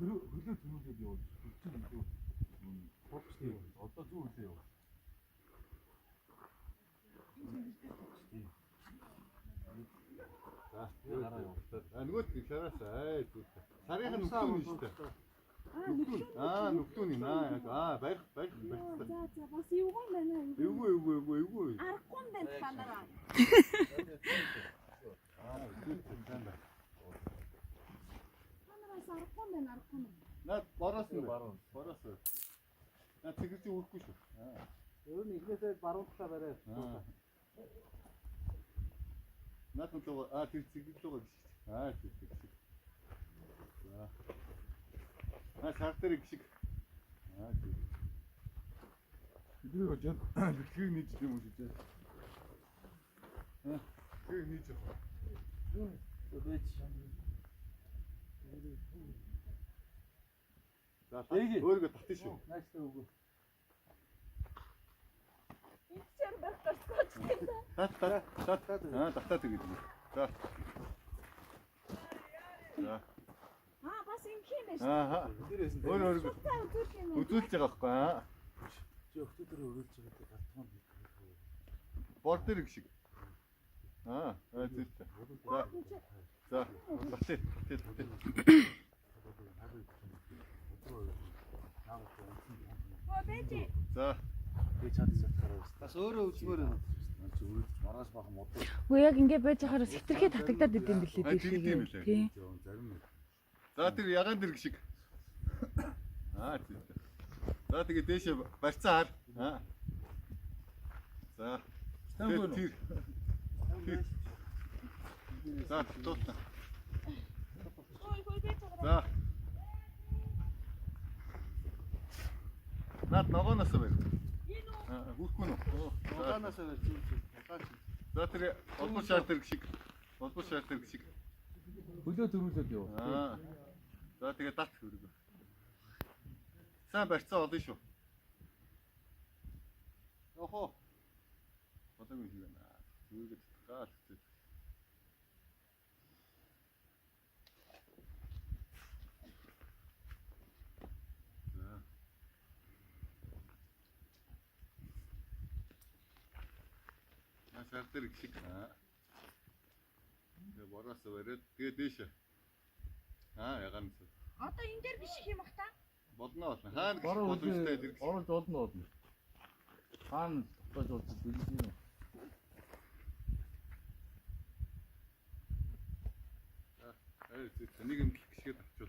흘러 들어오세요. 그쪽으로 봅시다. 어떤 쪽 오세요? 누가 잘했어. 잘해한 눅둔이 있다. 눅둔이나 약간 말. За бас эвгүй байна. 이거. Арахгүй байна танараа. Танараас арахгүй байна. 나 말았어. 나 지금쯤 울고 싶어. 여러분 이것에 바로 타버려. 나 또 지금 또 шаардлагыг гişиг. 이거 저 그게 니지 좀 오시죠. 그게 니죠. 자, өөрийгөө татчих шүү. 나이스 오고. Ичээр байх гэж татаад гэдэг. За. бас юм хийм байж. Өөрийгөө үзүүлж байгаа байхгүй. өхтөдрөө өрүүлж байгаа гартхан. Бордер гişиг. зүйтэй. За. Татээ. Бэжи. За. Би чадчих гараа. Бас өөрөө үзмээр байна. Маргааш бах мод. Үгүй яг ингэ байж хахаар сэтэрхий татагдаад идэм билээ тийм. тий. Зарим. За тэр ягаан дэр гişиг. Зүйтэй. За тэгээ дээшээ барьцаа хар. За. Тэр. За, дуусна. За. Наад ногооноос байна. Хүрхгүй нү. Ногооноос байна. За тэр олбор шаардэр гişиг. Хөлөө дөрүүлээд яв. За тэгээ дат хөргөө. Сайн барьцаа олно шүү. Йохоо. Болоогүй шиг байна. Зүгээд гаал хэвчээ. шаардлагыг гişиг. Тэгээ бороос бариад тэгээ дээш. Ягаан. Одоо энэ дээр гიშих юм бах та? Болно. Хаана боломжтой зэрэг. Оруулж олно. Хаана тогтоож олж билээ. Нэг юм гიშгээд авч